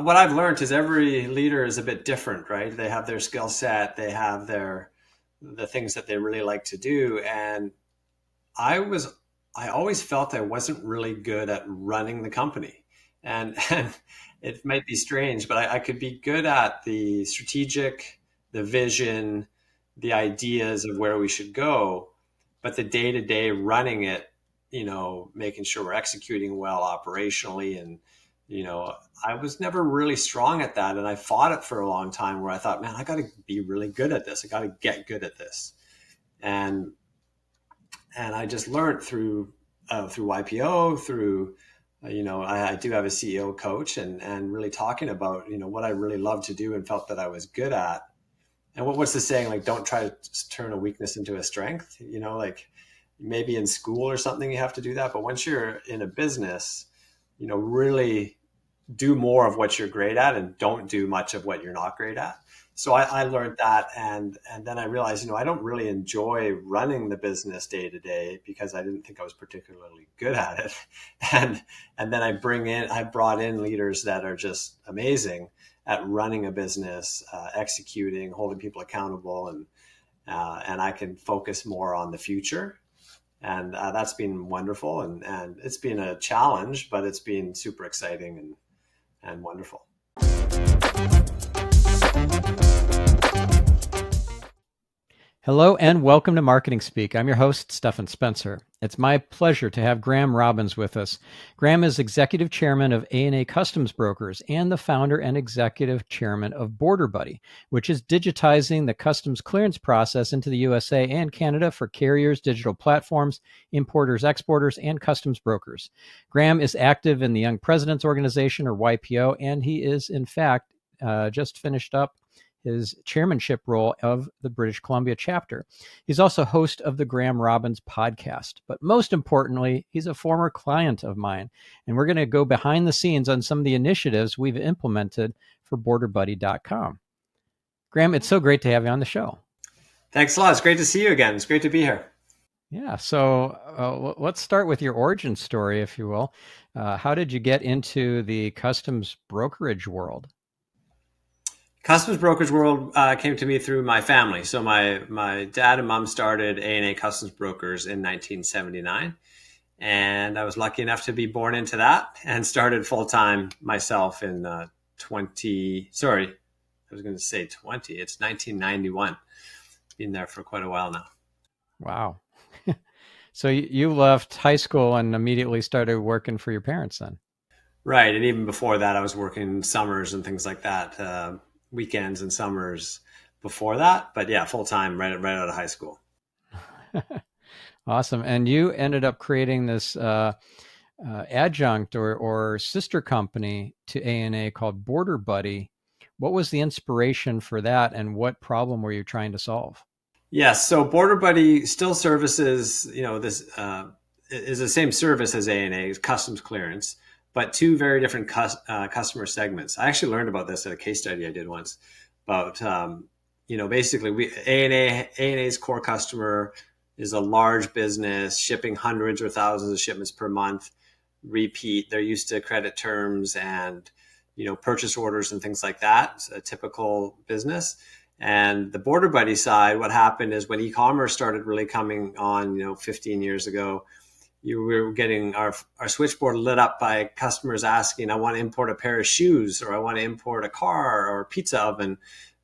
what I've learned is every leader is a bit different, right? They have their skill set, they have the things that they really like to do. And I was, I always felt I wasn't really good at running the company. And it might be strange, but I could be good at the strategic, the vision, the ideas of where we should go, but the day to day running it, making sure we're executing well operationally and, I was never really strong at that. And I fought it for a long time where I thought, man, I got to be really good at this. I got to get good at this. And I just learned through YPO, through I do have a CEO coach, and really talking about what I really love to do and felt that I was good at. And what's the saying, like, don't try to turn a weakness into a strength. Like maybe in school or something you have to do that, but once you're in a business, really do more of what you're great at and don't do much of what you're not great at. So I learned that, and then I realized, I don't really enjoy running the business day to day because I didn't think I was particularly good at it. And then I brought in leaders that are just amazing at running a business, executing, holding people accountable, and I can focus more on the future. And that's been wonderful, and it's been a challenge, but it's been super exciting and wonderful. Hello and welcome to Marketing Speak. I'm your host, Stephan Spencer. It's my pleasure to have Graham Robbins with us. Graham is Executive Chairman of A&A Customs Brokers and the founder and Executive Chairman of BorderBuddy, which is digitizing the customs clearance process into the USA and Canada for carriers, digital platforms, importers, exporters, and customs brokers. Graham is active in the Young Presidents Organization, or YPO, and he is, in fact, just finished up his chairmanship role of the British Columbia chapter. He's also host of the Graham Robbins podcast. But most importantly, he's a former client of mine. And we're going to go behind the scenes on some of the initiatives we've implemented for BorderBuddy.com. Graham, it's so great to have you on the show. Thanks a lot. It's great to see you again. It's great to be here. Yeah. So let's start with your origin story, if you will. How did you get into the customs brokerage world? Customs brokerage world came to me through my family. So my dad and mom started A&A Customs Brokers in 1979. And I was lucky enough to be born into that and started full-time myself in 20, sorry, I was going to say 20. It's 1991. Been there for quite a while now. Wow. So you left high school and immediately started working for your parents then? Right. And even before that, I was working summers and things like that. Weekends and summers before that, but yeah, full time right out of high school. Awesome. And you ended up creating this adjunct or sister company to A&A called BorderBuddy. What was the inspiration for that, and what problem were you trying to solve? Yes, so BorderBuddy still services, this is the same service as A&A, customs clearance, but two very different customer segments. I actually learned about this at a case study I did once about, basically A&A's core customer is a large business shipping hundreds or thousands of shipments per month, repeat. They're used to credit terms and, purchase orders and things like that. It's a typical business. And the BorderBuddy side, what happened is when e-commerce started really coming on, 15 years ago, we were getting our switchboard lit up by customers asking, I want to import a pair of shoes, or I want to import a car or a pizza oven,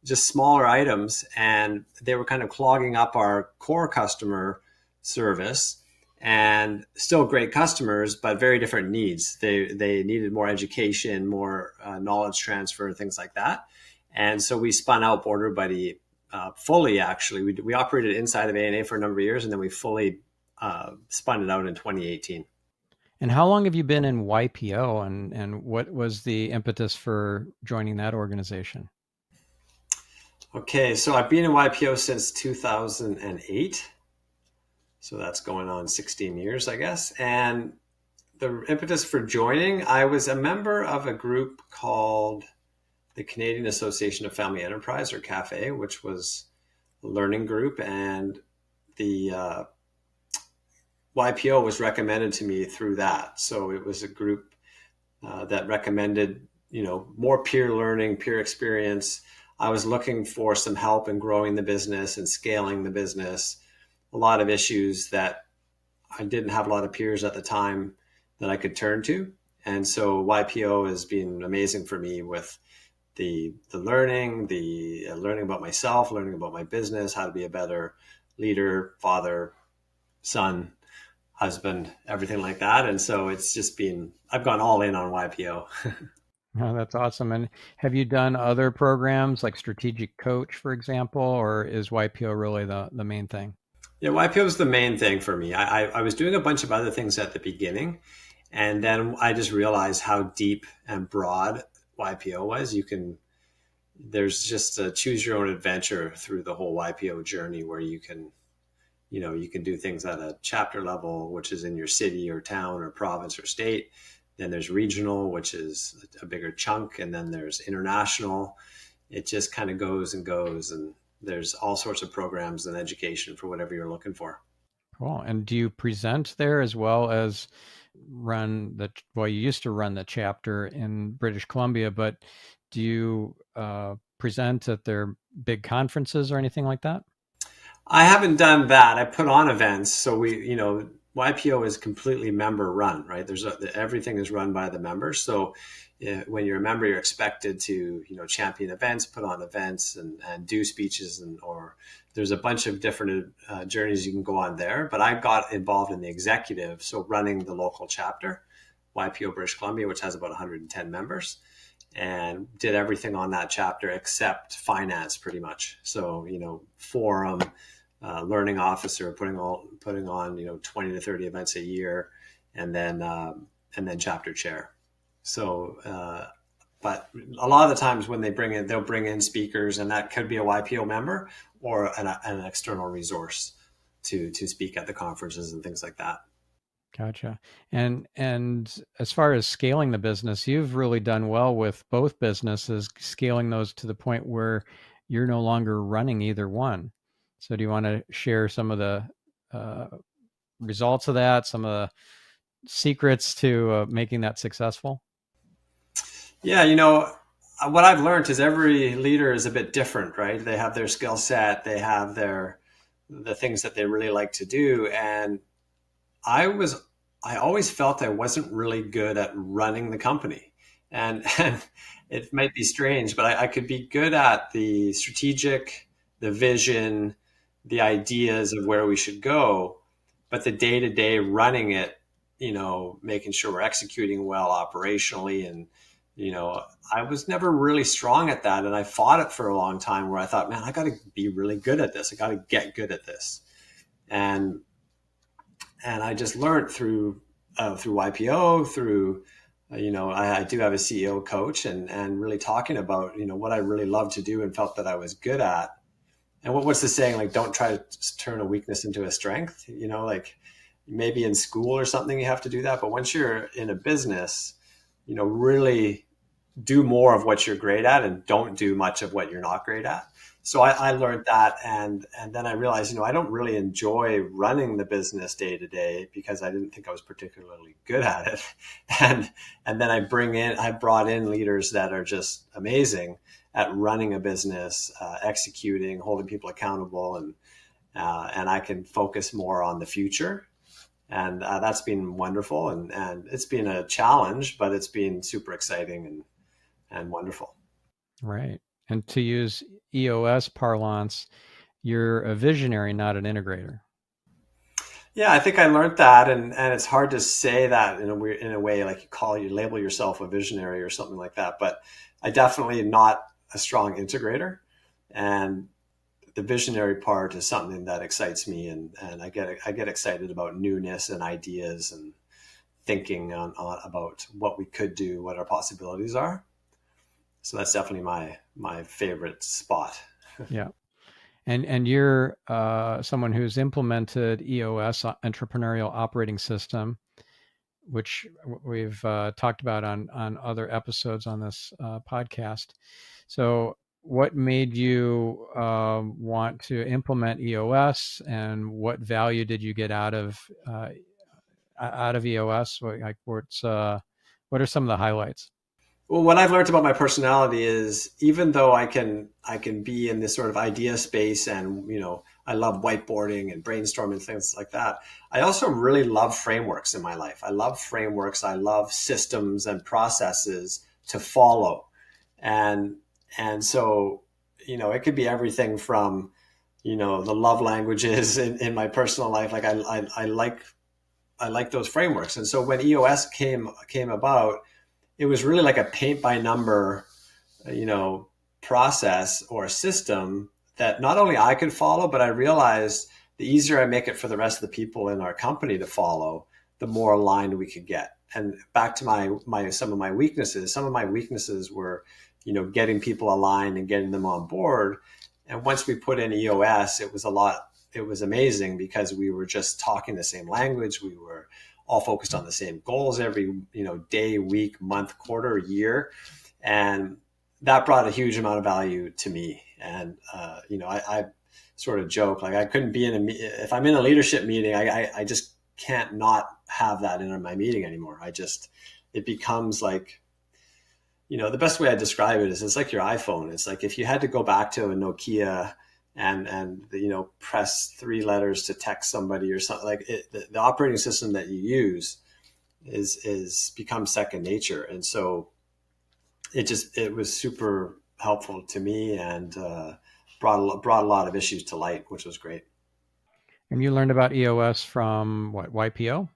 just smaller items. And they were kind of clogging up our core customer service, and still great customers, but very different needs. They needed more education, more knowledge transfer, things like that. And so we spun out BorderBuddy fully, actually. We operated inside of A&A for a number of years, and then we fully spun it out in 2018. And how long have you been in YPO, and what was the impetus for joining that organization? Okay, so I've been in YPO since 2008. So that's going on 16 years, I guess. And the impetus for joining, I was a member of a group called the Canadian Association of Family Enterprise, or CAFE, which was a learning group. And the YPO was recommended to me through that. So it was a group that recommended more peer learning, peer experience. I was looking for some help in growing the business and scaling the business. A lot of issues that I didn't have a lot of peers at the time that I could turn to. And so YPO has been amazing for me with the learning about myself, learning about my business, how to be a better leader, father, son, husband, everything like that. And so it's just been, I've gone all in on YPO. Oh, that's awesome. And have you done other programs like Strategic Coach, for example, or is YPO really the main thing? Yeah, YPO is the main thing for me. I was doing a bunch of other things at the beginning, and then I just realized how deep and broad YPO was. There's just a choose your own adventure through the whole YPO journey where you can do things at a chapter level, which is in your city or town or province or state. Then there's regional, which is a bigger chunk. And then there's international. It just kind of goes and goes. And there's all sorts of programs and education for whatever you're looking for. Cool. And do you present there as well as well, you used to run the chapter in British Columbia, but do you present at their big conferences or anything like that? I haven't done that. I put on events. So YPO is completely member run, right? Everything is run by the members. So when you're a member, you're expected to, champion events, put on events and do speeches or there's a bunch of different journeys you can go on there. But I got involved in the executive. So running the local chapter, YPO British Columbia, which has about 110 members, and did everything on that chapter except finance pretty much. So, forum, learning officer, putting on 20 to 30 events a year, and then chapter chair. So, but a lot of the times when they'll bring in speakers, and that could be a YPO member or an external resource to speak at the conferences and things like that. Gotcha. And as far as scaling the business, you've really done well with both businesses, scaling those to the point where you're no longer running either one. So do you want to share some of the uh, results of that, some of the secrets to making that successful? Yeah, what I've learned is every leader is a bit different, right? They have their skill set, they have the things that they really like to do, and I was I always felt I wasn't really good at running the company. And it might be strange, but I could be good at the strategic, the vision, the ideas of where we should go, but the day-to-day running it, making sure we're executing well operationally and I was never really strong at that and I fought it for a long time where I thought, man, I got to be really good at this. I got to get good at this. And I just learned through YPO, through I do have a CEO coach, and really talking about what I really love to do and felt that I was good at. And what's the saying, like, don't try to turn a weakness into a strength. Like maybe in school or something you have to do that, but once you're in a business, really do more of what you're great at and don't do much of what you're not great at. So I learned that, and then I realized, I don't really enjoy running the business day to day because I didn't think I was particularly good at it. And then I brought in leaders that are just amazing at running a business, executing, holding people accountable, and I can focus more on the future. And that's been wonderful, and it's been a challenge, but it's been super exciting and wonderful. Right. And to use EOS parlance, you're a visionary, not an integrator. Yeah, I think I learned that, and it's hard to say that in a way like you label yourself a visionary or something like that. But I definitely am not a strong integrator, and the visionary part is something that excites me, and I get excited about newness and ideas and thinking about what we could do, what our possibilities are. So that's definitely my favorite spot. Yeah. And you're someone who's implemented EOS, Entrepreneurial Operating System, which we've talked about on other episodes on this podcast. So, what made you want to implement EOS, and what value did you get out of EOS? What are some of the highlights? Well, what I've learned about my personality is even though I can be in this sort of idea space and I love whiteboarding and brainstorming things like that. I also really love frameworks in my life. I love frameworks. I love systems and processes to follow. And so it could be everything from the love languages in my personal life. Like I like those frameworks. And so when EOS came about, it was really like a paint by number, you know, process or system that not only I could follow, but I realized the easier I make it for the rest of the people in our company to follow, the more aligned we could get. And back to my some of my weaknesses. Some of my weaknesses were, getting people aligned and getting them on board. And once we put in EOS, it was a lot. It was amazing because we were just talking the same language. We were all focused on the same goals every day, week, month, quarter, year, and that brought a huge amount of value to me. And I sort of joke like I couldn't be if I'm in a leadership meeting, I just can't not have that in my meeting anymore. It becomes like, the best way I describe it is it's like your iPhone. It's like if you had to go back to a Nokia and press three letters to text somebody or something, like the operating system that you use is becomes second nature. And so it was super helpful to me and brought a lot of issues to light, which was great. And you learned about EOS from what, YPO?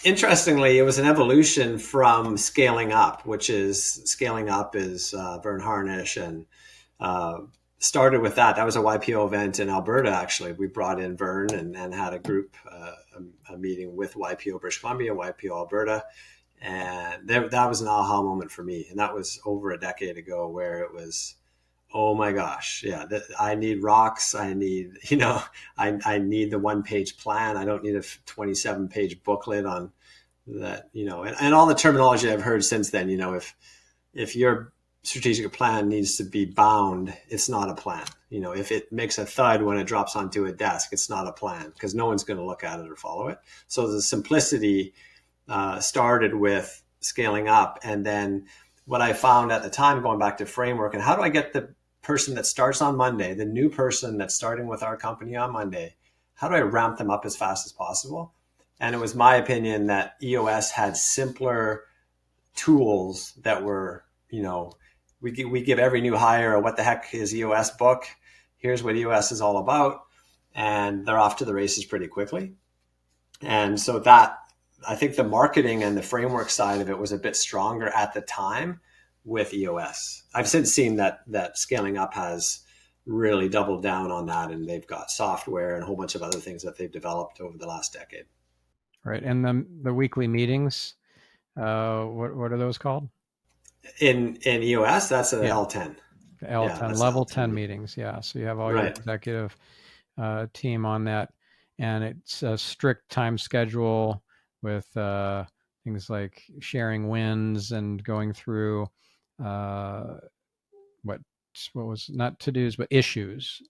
Interestingly, it was an evolution from scaling up, which is scaling up is Vern Harnish and started with that. That was a YPO event in Alberta, actually. We brought in Vern and had a group, a meeting with YPO British Columbia, YPO Alberta. And that was an aha moment for me. And that was over a decade ago where it was, oh my gosh, yeah, I need rocks. I need, I need the 1-page plan. I don't need a 27-page booklet on that, and all the terminology I've heard since then, if your strategic plan needs to be bound, it's not a plan. If it makes a thud when it drops onto a desk, it's not a plan because no one's going to look at it or follow it. So the simplicity started with scaling up. And then what I found at the time, going back to framework and how do I get the person that starts on Monday, the new person that's starting with our company on Monday, how do I ramp them up as fast as possible? And it was my opinion that EOS had simpler tools that were, we give every new hire a what the heck is EOS book. Here's what EOS is all about. And they're off to the races pretty quickly. And so that, I think the marketing and the framework side of it was a bit stronger at the time with EOS. I've since seen that scaling up has really doubled down on that, and they've got software and a whole bunch of other things that they've developed over the last decade. Right. And the weekly meetings, what are those called? In EOS, that's an Yeah. L10. L10, that's level L10 10 meetings. Yeah. So you have all your Right. executive team on that. And it's a strict time schedule with things like sharing wins and going through what was not to-dos, but issues.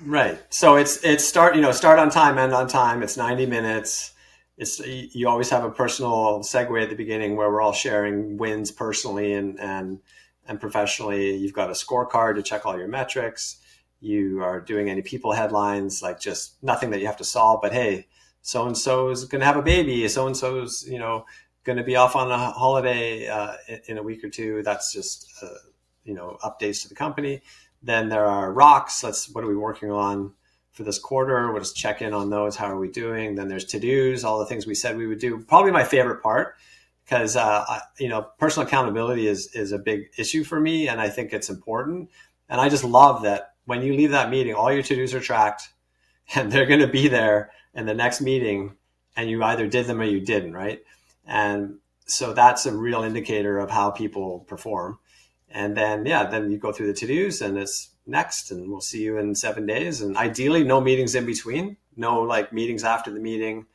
Right. So it's start on time, end on time. It's 90 minutes. You always have a personal segue at the beginning where we're all sharing wins personally and professionally. You've got a scorecard to check all your metrics. You are doing any people headlines, like just nothing that you have to solve, but hey, so and so is going to have a baby. So and so's going to be off on a holiday in a week or two. That's just updates to the company. Then there are rocks. What are we working on for this quarter? We'll just check in on those. How are we doing? Then there's to-dos, all the things we said we would do. Probably my favorite part because, personal accountability is a big issue for me. And I think it's important. And I just love that when you leave that meeting, all your to-dos are tracked and they're going to be there in the next meeting and you either did them or you didn't, right? And so that's a real indicator of how people perform. And then you go through the to-dos and it's next and we'll see you in 7 days. And ideally no meetings in between, no like meetings after the meeting.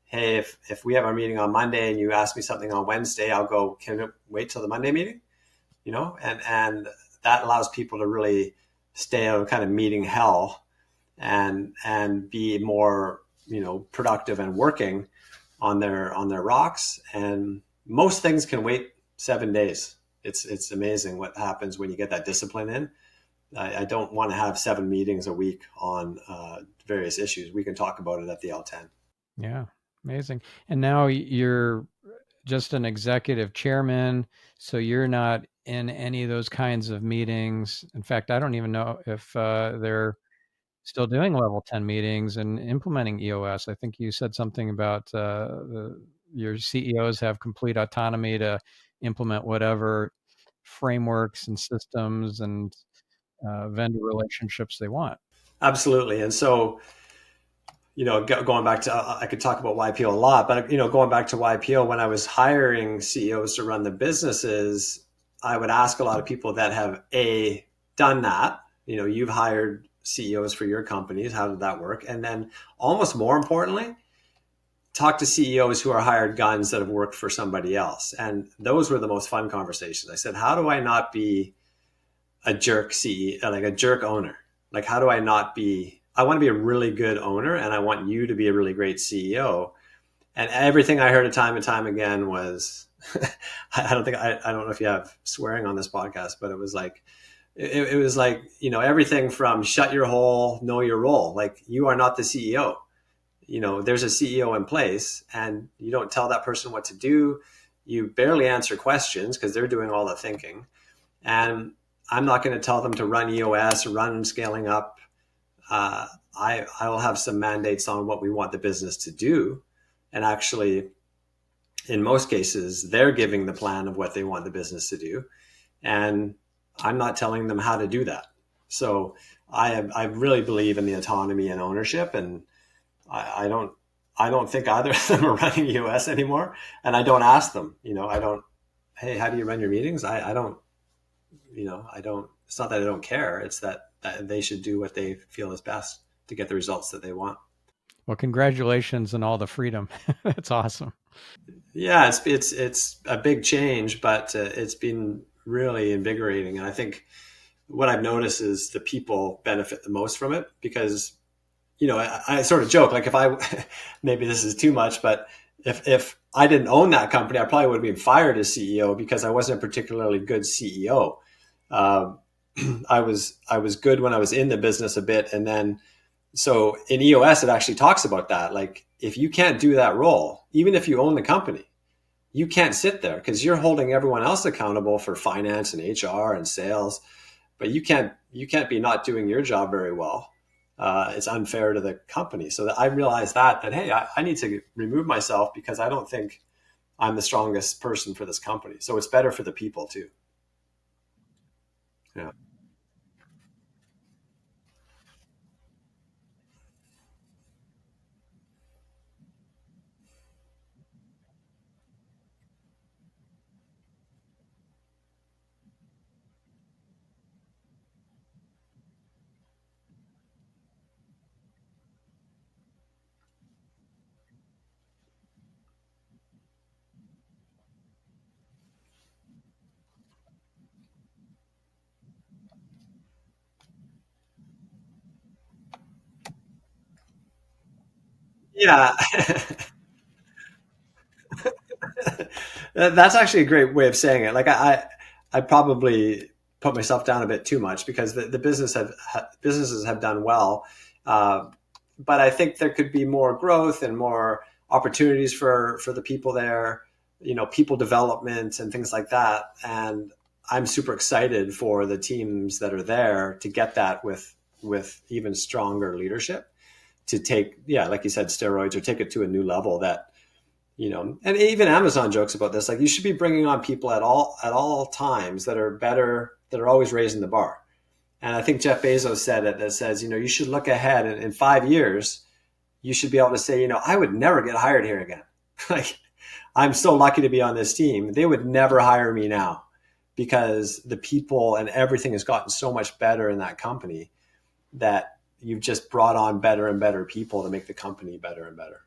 Hey, if we have our meeting on Monday and you ask me something on Wednesday, I'll go, can it wait till the Monday meeting? And that allows people to really stay out of kind of meeting hell and be more, productive and working on their rocks. And most things can wait 7 days. It's amazing what happens when you get that discipline in. I don't want to have 7 meetings a week on various issues. We can talk about it at the L10. Yeah, amazing. And now you're just an executive chairman, so you're not in any of those kinds of meetings. In fact, I don't even know if they're still doing level 10 meetings and implementing EOS. I think you said something about your CEOs have complete autonomy to implement whatever frameworks and systems and vendor relationships they want. Absolutely. And so, going back to, I could talk about YPO a lot, but, going back to YPO, when I was hiring CEOs to run the businesses, I would ask a lot of people that have done that. You've hired CEOs for your companies. How did that work? And then almost more importantly, talk to CEOs who are hired guns that have worked for somebody else. And those were the most fun conversations. I said, how do I not be a jerk CEO, like a jerk owner? Like, how do I not be, I want to be a really good owner, and I want you to be a really great CEO. And everything I heard time and time again was, I don't know if you have swearing on this podcast, but it was like, it was like, everything from shut your hole, know your role. Like, you are not the CEO. There's a CEO in place, and you don't tell that person what to do. You barely answer questions because they're doing all the thinking. And I'm not going to tell them to run EOS or run scaling up. I will have some mandates on what we want the business to do. And actually, in most cases, they're giving the plan of what they want the business to do. And I'm not telling them how to do that. So I really believe in the autonomy and ownership. And I don't think either of them are running EOS anymore. And I don't ask them, hey, how do you run your meetings? I don't, it's not that I don't care. It's that they should do what they feel is best to get the results that they want. Well, congratulations on all the freedom. That's awesome. Yeah, it's a big change, but it's been really invigorating. And I think what I've noticed is the people benefit the most from it because, I sort of joke, like if I, maybe this is too much, but if I didn't own that company, I probably would have been fired as CEO because I wasn't a particularly good CEO. I was good when I was in the business a bit. And then, so in EOS, it actually talks about that. Like, if you can't do that role, even if you own the company, you can't sit there because you're holding everyone else accountable for finance and HR and sales, but you can't be not doing your job very well. It's unfair to the company. So I realized that, hey, I need to remove myself because I don't think I'm the strongest person for this company. So it's better for the people too. Yeah. Yeah. That's actually a great way of saying it. Like I probably put myself down a bit too much because the businesses have done well, uh, but I think there could be more growth and more opportunities for the people there, people development and things like that. And I'm super excited for the teams that are there to get that with even stronger leadership to take, yeah, like you said, steroids or take it to a new level that and even Amazon jokes about this. Like, you should be bringing on people at all times that are better, that are always raising the bar. And I think Jeff Bezos said it, that says, you should look ahead, and in 5 years, you should be able to say, I would never get hired here again. Like, I'm so lucky to be on this team. They would never hire me now because the people and everything has gotten so much better in that company that you've just brought on better and better people to make the company better and better.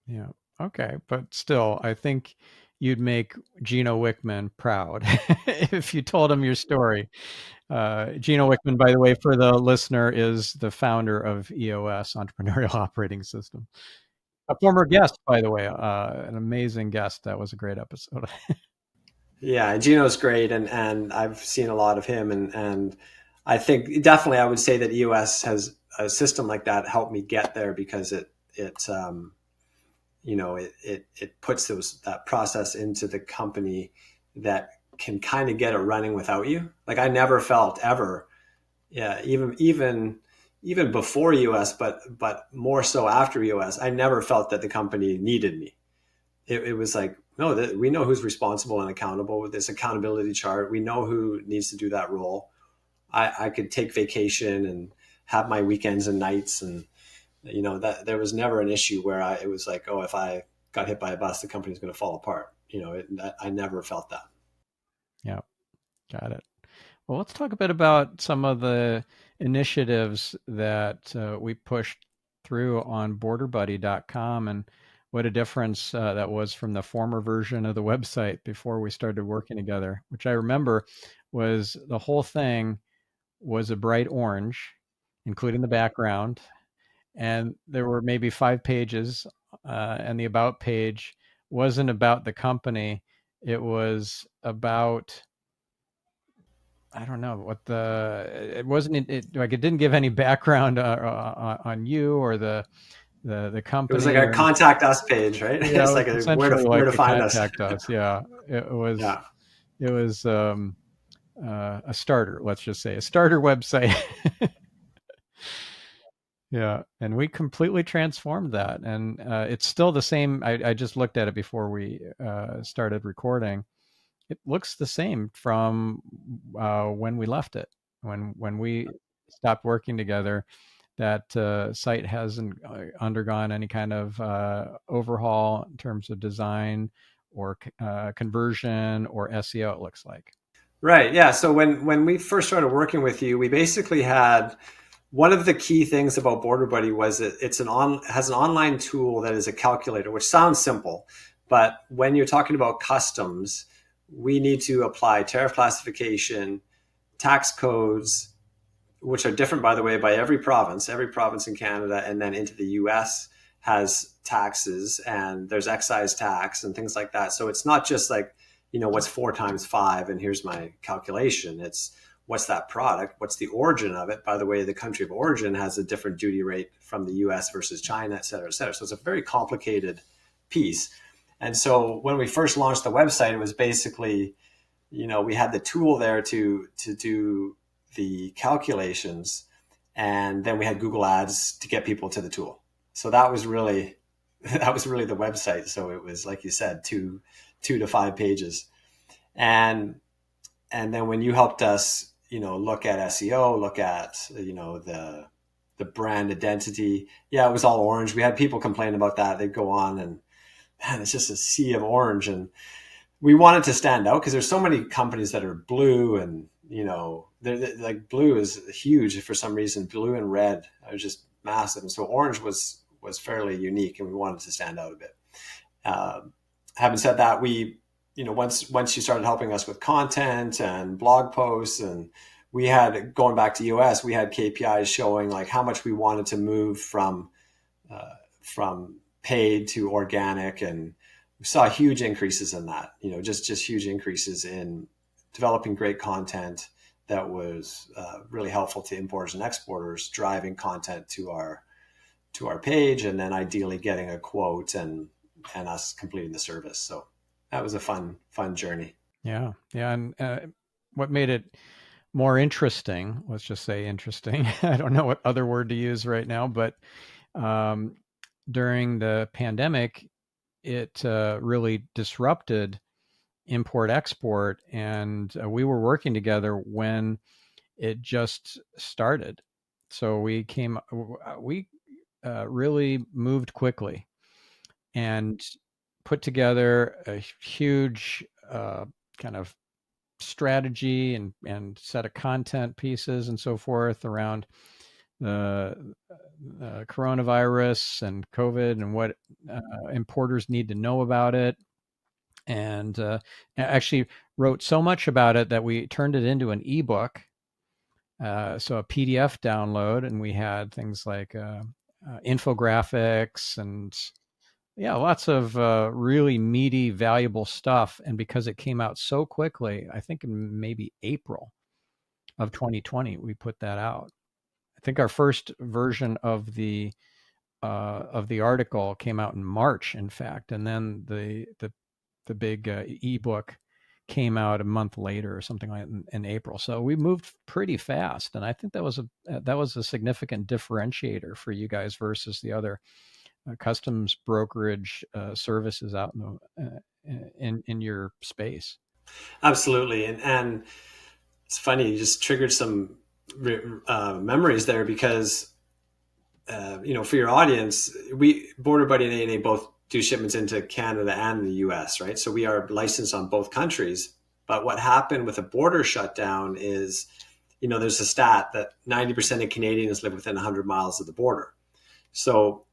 Yeah. Okay. But still, I think you'd make Gino Wickman proud if you told him your story. Gino Wickman, by the way, for the listener, is the founder of EOS, Entrepreneurial Operating System. A former guest, by the way, an amazing guest. That was a great episode. Yeah, Gino's great, and I've seen a lot of him, and I think definitely I would say that EOS has a system like that helped me get there because it puts that process into the company that can kind of get it running without you. Like I never felt ever, yeah, even before EOS, but more so after EOS, I never felt that the company needed me. It was like, no, we know who's responsible and accountable with this accountability chart. We know who needs to do that role. I could take vacation and have my weekends and nights, and that there was never an issue where it was like, oh, if I got hit by a bus, the company's going to fall apart. I never felt that. Yeah, got it. Well, let's talk a bit about some of the initiatives that we pushed through on BorderBuddy.com and what a difference that was from the former version of the website before we started working together, which I remember was the whole thing was a bright orange, including the background, and there were maybe 5 pages, and the about page wasn't about the company. It was about, I don't know what it wasn't, like it didn't give any background on you or the It was like company a or any, contact us page, right? yeah, it It's was like essentially where like to a find us. contact us. Yeah, it was, Yeah. it was a starter, let's just say a starter website. Yeah, and we completely transformed that, and it's still the same. I just looked at it before we started recording. It looks the same from when we left it. When we stopped working together, that site hasn't undergone any kind of overhaul in terms of design or conversion or SEO. It looks like. Right. Yeah. So when we first started working with you, we basically had one of the key things about BorderBuddy was that has an online tool that is a calculator, which sounds simple, but when you're talking about customs, we need to apply tariff classification, tax codes, which are different, by the way, by every province in Canada, and then into the US has taxes and there's excise tax and things like that. So it's not just like, what's 4 times 5 and here's my calculation. It's what's that product? What's the origin of it? By the way, the country of origin has a different duty rate from the US versus China, et cetera, et cetera. So it's a very complicated piece. And so when we first launched the website, it was basically, we had the tool there to do the calculations, and then we had Google Ads to get people to the tool. So that was really the website. So it was, like you said, 2 to 5 pages, and then when you helped us, look at SEO, look at the brand identity. Yeah, it was all orange. We had people complain about that. They'd go on and, man, it's just a sea of orange, and we wanted to stand out because there's so many companies that are blue, and they're like blue is huge for some reason. Blue and red are just massive, and so orange was fairly unique, and we wanted to stand out a bit. uh, Having said that, we once you started helping us with content and blog posts, and we had, going back to us, we had KPIs showing like how much we wanted to move from paid to organic, and we saw huge increases in that. Just huge increases in developing great content that was really helpful to importers and exporters, driving content to our page, and then ideally getting a quote and us completing the service. So that was a fun journey. Yeah, yeah, and what made it more interesting, let's just say interesting. I don't know what other word to use right now, but um, during the pandemic, it really disrupted import export, and we were working together when it just started. So we really moved quickly and put together a huge kind of strategy and set of content pieces and so forth around the coronavirus and COVID and what importers need to know about it. And actually wrote so much about it that we turned it into an ebook, so a PDF download, and we had things like infographics and Yeah, lots of really meaty, valuable stuff. And because it came out so quickly, I think in maybe April of 2020, we put that out. I think our first version of the article came out in March, in fact, and then the big ebook came out a month later or something like that in April. So we moved pretty fast, and I think that was a significant differentiator for you guys versus the other customs brokerage services out in in your space. Absolutely. And it's funny, you just triggered some memories there because, for your audience, we BorderBuddy and A&A both do shipments into Canada and the US, right? So we are licensed on both countries. But what happened with a border shutdown is, there's a stat that 90% of Canadians live within 100 miles of the border. So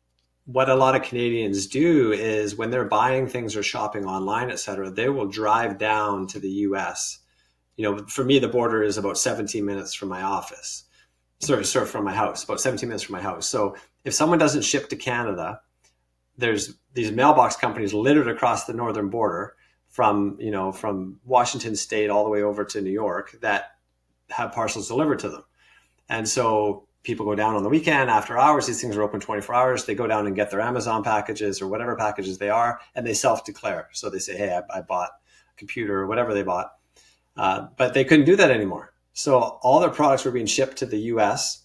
what a lot of Canadians do is when they're buying things or shopping online, et cetera, they will drive down to the US. For me, the border is about 17 minutes from my office. Sorry, from my house, about 17 minutes from my house. So if someone doesn't ship to Canada, there's these mailbox companies littered across the northern border from Washington State all the way over to New York that have parcels delivered to them. And so people go down on the weekend after hours. These things are open 24 hours. They go down and get their Amazon packages or whatever packages they are, and they self-declare. So they say, hey, I bought a computer or whatever they bought. But they couldn't do that anymore. So all their products were being shipped to the US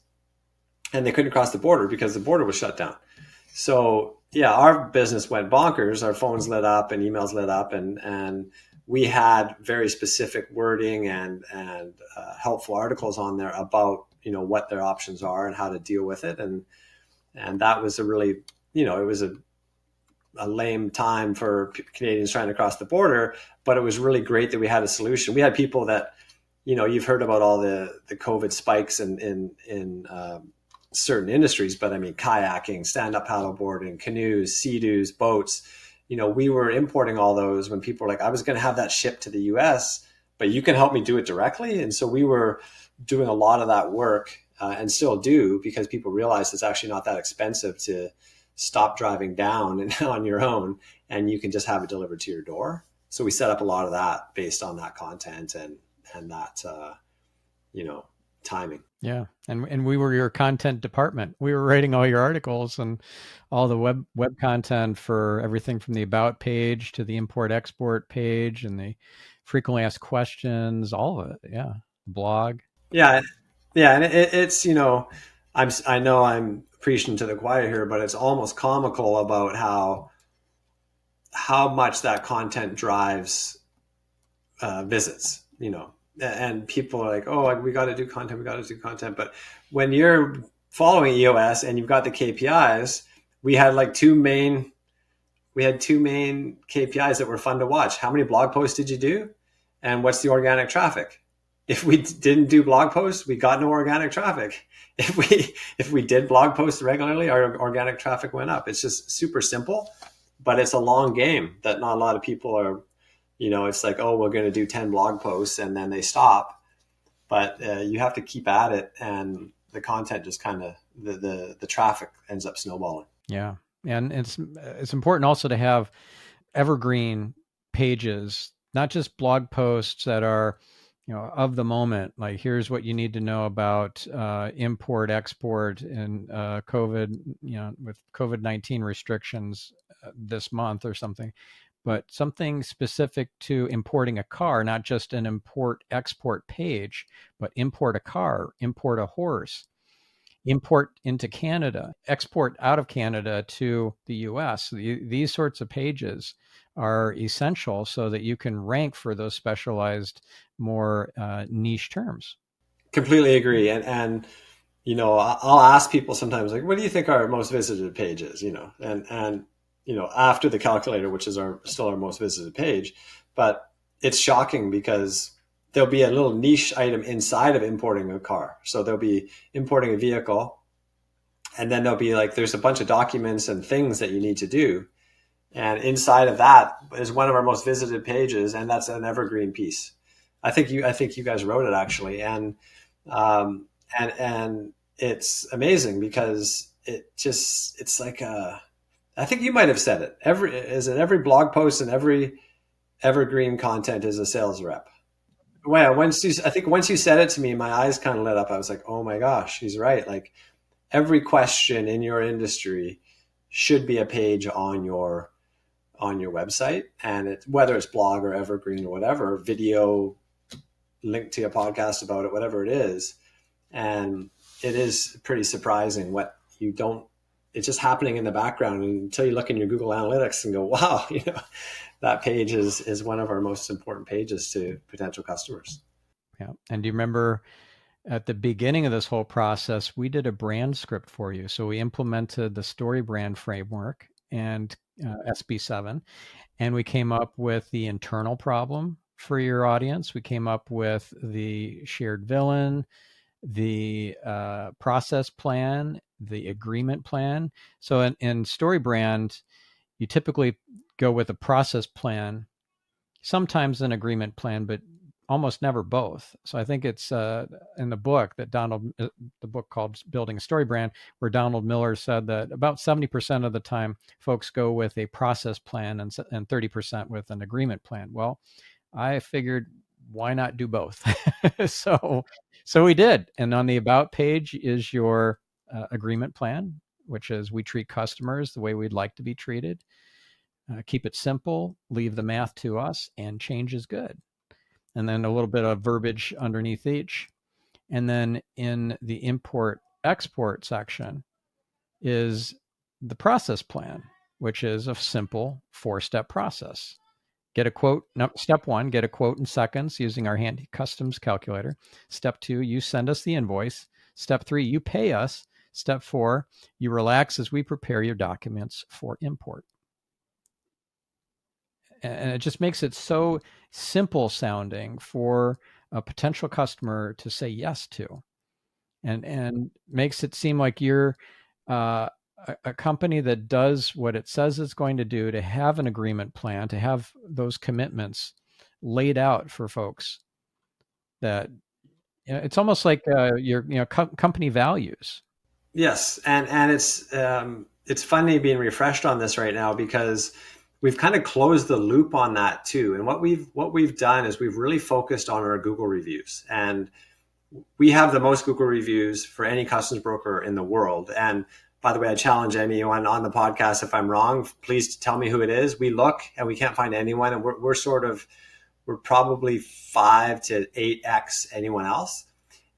and they couldn't cross the border because the border was shut down. So yeah, our business went bonkers. Our phones lit up and emails lit up, and we had very specific wording and helpful articles on there about what their options are and how to deal with it. And that was a really, it was a lame time for Canadians trying to cross the border, but it was really great that we had a solution. We had people that, you've heard about all the COVID spikes in certain industries, but I mean, kayaking, stand-up paddleboarding, canoes, sea-doos, boats, we were importing all those when people were like, I was going to have that shipped to the US, but you can help me do it directly. And so we were doing a lot of that work and still do, because people realize it's actually not that expensive to stop driving down and on your own, and you can just have it delivered to your door. So we set up a lot of that based on that content and that, timing. Yeah, and we were your content department. We were writing all your articles and all the web content for everything from the about page to the import export page and the frequently asked questions, all of it. Yeah, blog. Yeah, and it's I know I'm preaching to the choir here, but it's almost comical about how much that content drives visits. And people are like, oh, we got to do content, we got to do content. But when you're following EOS and you've got the KPIs, we had two main KPIs that were fun to watch. How many blog posts did you do? And what's the organic traffic? If we didn't do blog posts, we got no organic traffic. If we did blog posts regularly, our organic traffic went up. It's just super simple, but it's a long game that not a lot of people are, it's like, oh, we're going to do 10 blog posts and then they stop. But you have to keep at it, and the content just kind of, the traffic ends up snowballing. Yeah. And it's important also to have evergreen pages, not just blog posts that are, of the moment, like here's what you need to know about import, export, and COVID, with COVID-19 restrictions this month or something, but something specific to importing a car, not just an import export page, but import a car, import a horse, import into Canada, export out of Canada to the US. These sorts of pages are essential so that you can rank for those specialized, more niche terms. Completely agree. And I'll ask people sometimes, like, what do you think our most visited page is? And after the calculator, which is still our most visited page, but it's shocking because there'll be a little niche item inside of importing a car. So there'll be importing a vehicle, and then there'll be there's a bunch of documents and things that you need to do. And inside of that is one of our most visited pages, and that's an evergreen piece. I think you guys wrote it actually, and it's amazing because it's like I think you might have said it. Every blog post and every evergreen content is a sales rep. Well, I think once you said it to me, my eyes kind of lit up. I was like, oh my gosh, he's right. Like every question in your industry should be a page on your website, and whether it's blog or evergreen or whatever, video, link to a podcast about it, whatever it is. And it is pretty surprising what you don't, it's just happening in the background until you look in your Google Analytics and go, wow, that page is one of our most important pages to potential customers. Yeah. And do you remember at the beginning of this whole process, we did a brand script for you. So we implemented the story brand framework and SB7, and we came up with the internal problem for your audience. We came up with the shared villain, the process plan, the agreement plan. So in story brand, you typically go with a process plan, sometimes an agreement plan, but almost never both. So I think it's in the book that the book called Building a Story Brand, where Donald Miller said that about 70% of the time folks go with a process plan and 30% with an agreement plan. Well, I figured, why not do both? so so we did. And on the about page is your agreement plan, which is we treat customers the way we'd like to be treated. Keep it simple, leave the math to us, and change is good. And then a little bit of verbiage underneath each. And then in the import export section is the process plan, which is a simple 4-step process. Get a quote. No, step 1, get a quote in seconds using our handy customs calculator. Step 2, you send us the invoice. Step 3, you pay us. Step 4, you relax as we prepare your documents for import. And it just makes it so simple sounding for a potential customer to say yes to, and makes it seem like you're a company that does what it says it's going to do, to have an agreement plan, to have those commitments laid out for folks. That it's almost like your company values. Yes, and it's funny being refreshed on this right now because we've kind of closed the loop on that too. And what we've done is we've really focused on our Google reviews, and we have the most Google reviews for any customs broker in the world. And by the way, I challenge anyone on the podcast, if I'm wrong, please tell me who it is. We look and we can't find anyone, and we're probably 5 to 8x anyone else.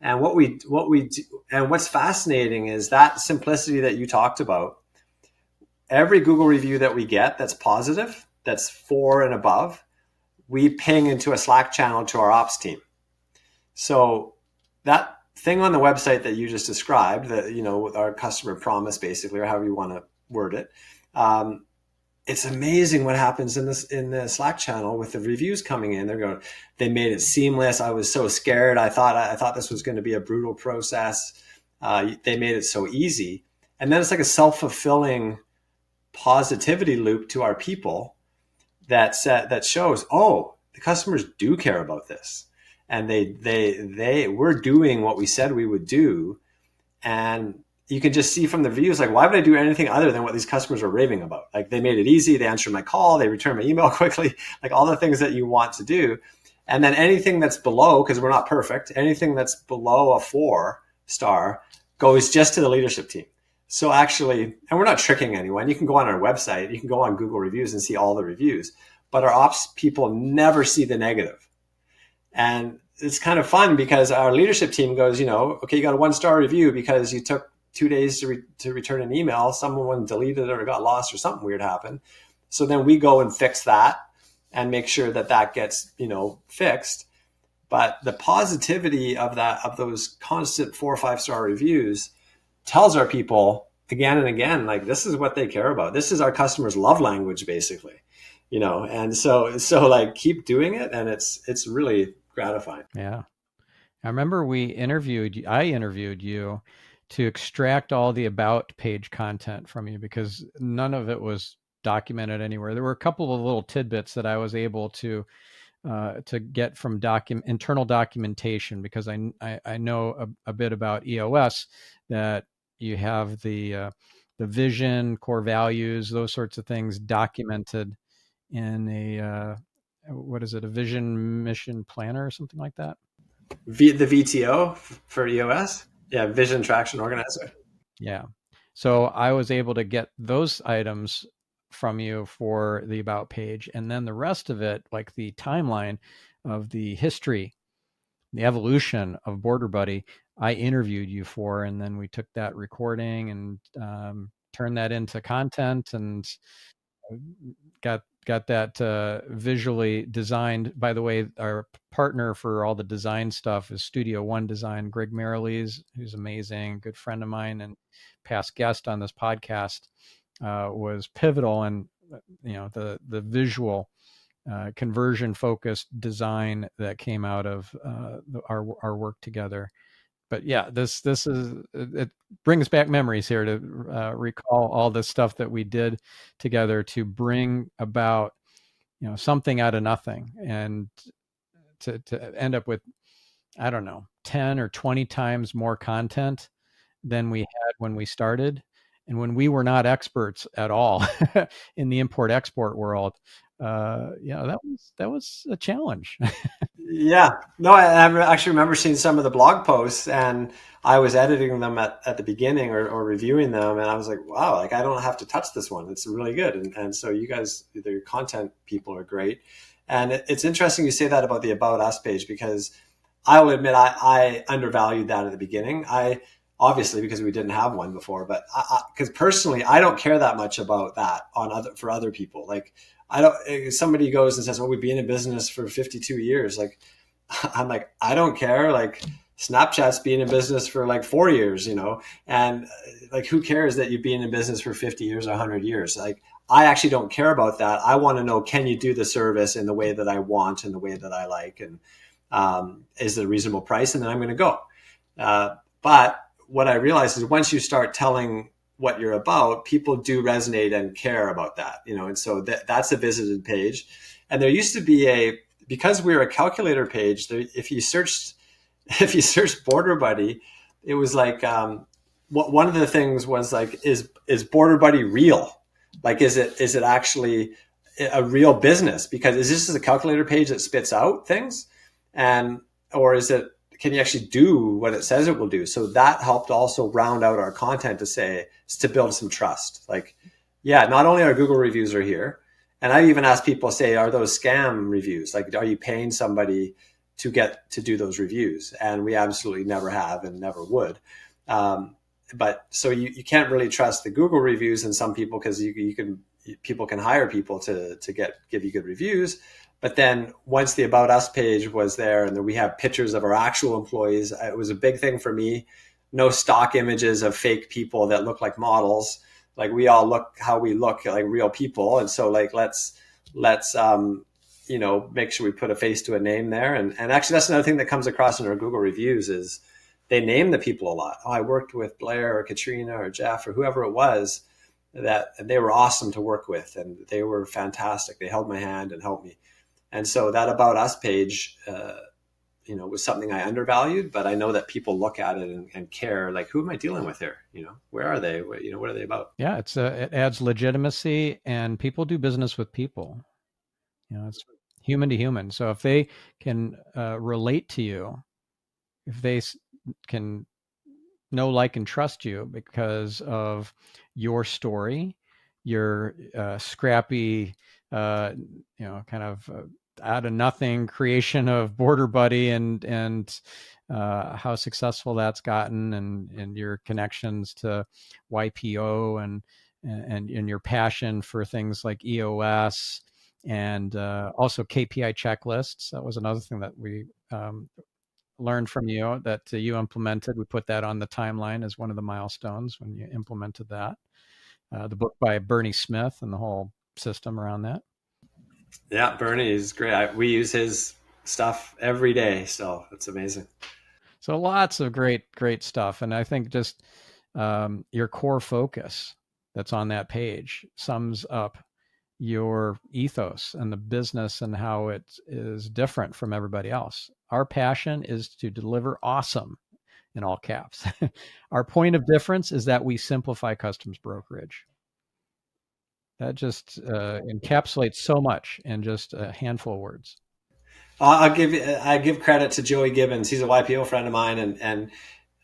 And what we do, and what's fascinating is that simplicity that you talked about. Every Google review that we get that's positive, that's 4 and above, we ping into a Slack channel to our ops team. So that thing on the website that you just described, that our customer promise, basically, or however you want to word it, it's amazing what happens in the Slack channel with the reviews coming in. They're going, they made it seamless. I was so scared. I thought this was going to be a brutal process. They made it so easy, and then it's like a self-fulfilling positivity loop to our people that shows, oh, the customers do care about this, and we're doing what we said we would do. And you can just see from the reviews, like, why would I do anything other than what these customers are raving about? Like, they made it easy, they answered my call, they returned my email quickly, like all the things that you want to do. And then anything that's below, because we're not perfect, anything that's below a 4-star goes just to the leadership team. So actually, and we're not tricking anyone. You can go on our website, you can go on Google reviews and see all the reviews, but our ops people never see the negative. And it's kind of fun because our leadership team goes, okay, you got a 1-star review because you took 2 days to return an email. Someone deleted it or got lost or something weird happened. So then we go and fix that and make sure that gets, fixed. But the positivity of those constant 4 or 5-star reviews tells our people again and again, like, this is what they care about. This is our customers' love language, basically, and so like, keep doing it. And it's really gratifying. Yeah. I remember I interviewed you to extract all the about page content from you because none of it was documented anywhere. There were a couple of little tidbits that I was able to get from internal documentation, because I know a bit about EOS, that you have the the vision, core values, those sorts of things documented in a what is it, a vision mission planner or something like that? The VTO for EOS. Yeah, Vision Traction Organizer. Yeah. So I was able to get those items from you for the about page, and then the rest of it, like the timeline of the history, the evolution of BorderBuddy, I interviewed you for, and then we took that recording and turned that into content and got that visually designed. By the way, our partner for all the design stuff is Studio One Design. Greg Marilees, who's amazing, good friend of mine and past guest on this podcast, was pivotal in the visual conversion focused design that came out of our work together. But yeah, this is, it brings back memories here to recall all the stuff that we did together to bring about something out of nothing, and to end up with, I don't know, 10 or 20 times more content than we had when we started, and when we were not experts at all in the import export world. That was a challenge. Yeah, no, I actually remember seeing some of the blog posts, and I was editing them at the beginning, or reviewing them, and I was like, wow, like I don't have to touch this one. It's really good. And so you guys, your content people are great. And it's interesting you say that about the About Us page, because I will admit I undervalued that at the beginning. I obviously, because we didn't have one before, but because personally, I don't care that much about that for other people. Like, I don't, if somebody goes and says, well, we've been in business for 52 years. Like, I'm like, I don't care. Like, Snapchat's been in business for like 4 years, and like, who cares that you've been in business for 50 years or 100 years? Like, I actually don't care about that. I want to know, can you do the service in the way that I want, in the way that I like? And is it a reasonable price? And then I'm going to go. But what I realized is, once you start telling what you're about, people do resonate and care about that, and so that's a visited page. And there used to be because we're a calculator page, if you searched BorderBuddy, it was like, one of the things was like, is BorderBuddy real? Like, is it actually a real business? Because is this a calculator page that spits out things, or can you actually do what it says it will do? So that helped also round out our content to build some trust. Like, yeah, not only our Google reviews are here, and I even asked people, say, are those scam reviews? Like, are you paying somebody to get to do those reviews? And we absolutely never have and never would. But so you can't really trust the Google reviews in some people, because people can hire people to give you good reviews. But then once the About Us page was there, and then we have pictures of our actual employees, it was a big thing for me. No stock images of fake people that look like models. Like, we all look how we look, like real people. And so, like, let's make sure we put a face to a name there. And actually, that's another thing that comes across in our Google reviews is they name the people a lot. Oh, I worked with Blair or Katrina or Jeff or whoever it was, that they were awesome to work with, and they were fantastic. They held my hand and helped me. And so that About Us page, was something I undervalued, but I know that people look at it and care, like, who am I dealing with here? Where are they? What are they about? Yeah, it adds legitimacy, and people do business with people. It's human to human. So if they can relate to you, if they can know, like, and trust you because of your story, your scrappy, kind of out of nothing creation of BorderBuddy, and how successful that's gotten, and your connections to YPO, and your passion for things like EOS, and also KPI checklists. That was another thing that we learned from you, that you implemented. We put that on the timeline as one of the milestones when you implemented that. The book by Bernie Smith and the whole system around that. Yeah, Bernie is great. We use his stuff every day, so it's amazing. So lots of great stuff. And I think just your core focus that's on that page sums up your ethos and the business, and how it is different from everybody else. Our passion is to deliver awesome, in all caps. Our point of difference is that we simplify customs brokerage. That just encapsulates so much in just a handful of words. I give credit to Joey Gibbons. He's a YPO friend of mine, and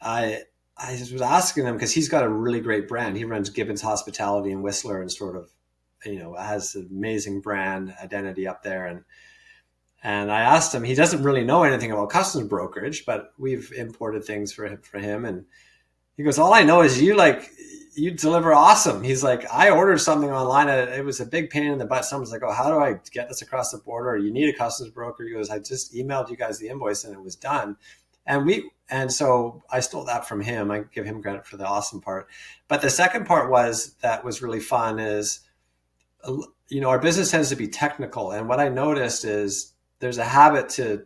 I I just was asking him because he's got a really great brand. He runs Gibbons Hospitality in Whistler and sort of, has an amazing brand identity up there. And I asked him, he doesn't really know anything about customs brokerage, but we've imported things for him. And he goes, all I know is you deliver awesome. He's like, I ordered something online. It was a big pain in the butt. Someone's like, oh, how do I get this across the border? You need a customs broker. He goes, I just emailed you guys the invoice and it was done. And so I stole that from him. I give him credit for the awesome part. But the second part that was really fun is, our business tends to be technical. And what I noticed is there's a habit to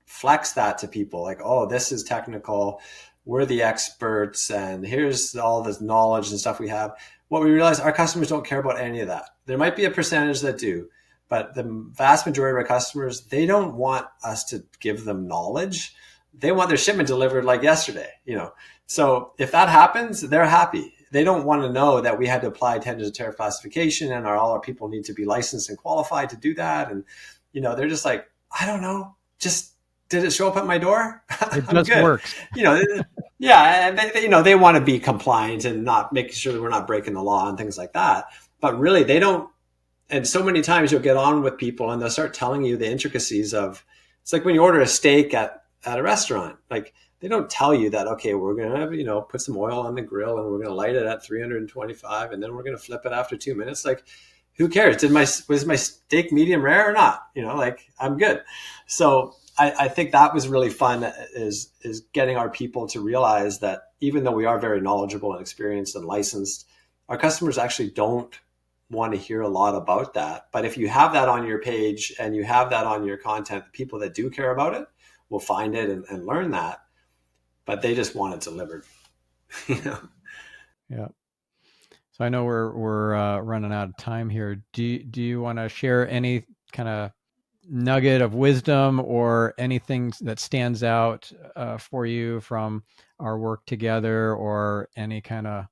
flex that to people like, oh, this is technical. We're the experts and here's all this knowledge and stuff we have. What we realize, our customers don't care about any of that. There might be a percentage that do, but the vast majority of our customers, they don't want us to give them knowledge. They want their shipment delivered like yesterday, So if that happens, they're happy. They don't want to know that we had to apply tenders of tariff classification and all our people need to be licensed and qualified to do that. And, they're just like, I don't know, just did it show up at my door? It just works. Yeah. And they want to be compliant and not making sure that we're not breaking the law and things like that. But really they don't. And so many times you'll get on with people and they'll start telling you the intricacies of, it's like when you order a steak at a restaurant, like they don't tell you that, okay, we're going to, put some oil on the grill and we're going to light it at 325 and then we're going to flip it after 2 minutes. Like, who cares? Was my steak medium rare or not? I'm good. So I think that was really fun is getting our people to realize that even though we are very knowledgeable and experienced and licensed, our customers actually don't want to hear a lot about that. But if you have that on your page and you have that on your content, the people that do care about it will find it and learn that, but they just want it delivered. Yeah. So I know we're running out of time here. Do you want to share any kind of nugget of wisdom or anything that stands out for you from our work together, or any kind of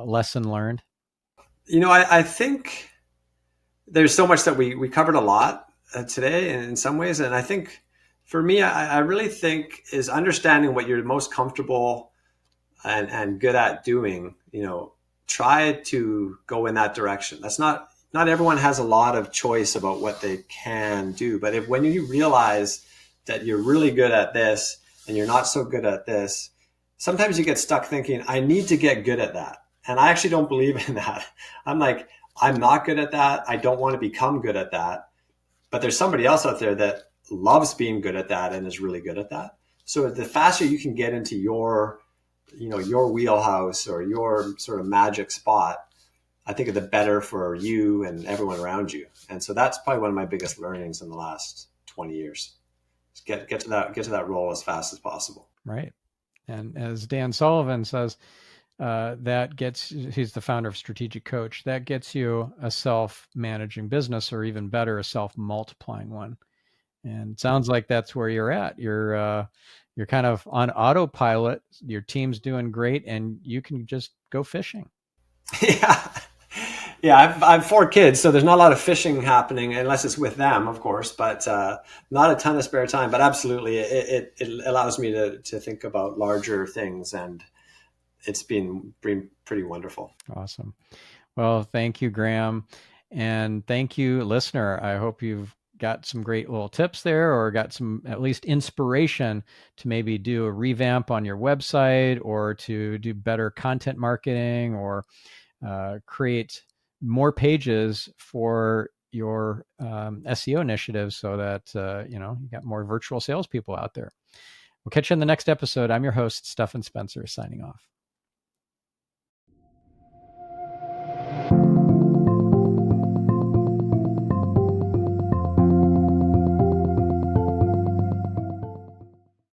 lesson learned? I think there's so much that we covered a lot today in some ways, and I think for me, I really think is understanding what you're most comfortable and good at doing. Try to go in that direction. That's not everyone has a lot of choice about what they can do. But when you realize that you're really good at this and you're not so good at this, sometimes you get stuck thinking, I need to get good at that. And I actually don't believe in that. I'm like, I'm not good at that. I don't want to become good at that. But there's somebody else out there that loves being good at that and is really good at that. So the faster you can get into your wheelhouse or your sort of magic spot, I think the better for you and everyone around you. And so that's probably one of my biggest learnings in the last 20 years. Just get to that role as fast as possible. Right. And as Dan Sullivan says, he's the founder of Strategic Coach, that gets you a self-managing business, or even better, a self-multiplying one. And it sounds like that's where you're at. You're kind of on autopilot. Your team's doing great, and you can just go fishing. Yeah. I have 4 kids, so there's not a lot of fishing happening unless it's with them, of course. But not a ton of spare time. But absolutely, it allows me to think about larger things, and it's been pretty wonderful. Awesome. Well, thank you, Graham, and thank you, listener. I hope you've got some great little tips there, or got some at least inspiration to maybe do a revamp on your website, or to do better content marketing, or create more pages for your SEO initiatives, so that you got more virtual salespeople out there. We'll catch you in the next episode. I'm your host, Stephan Spencer, signing off.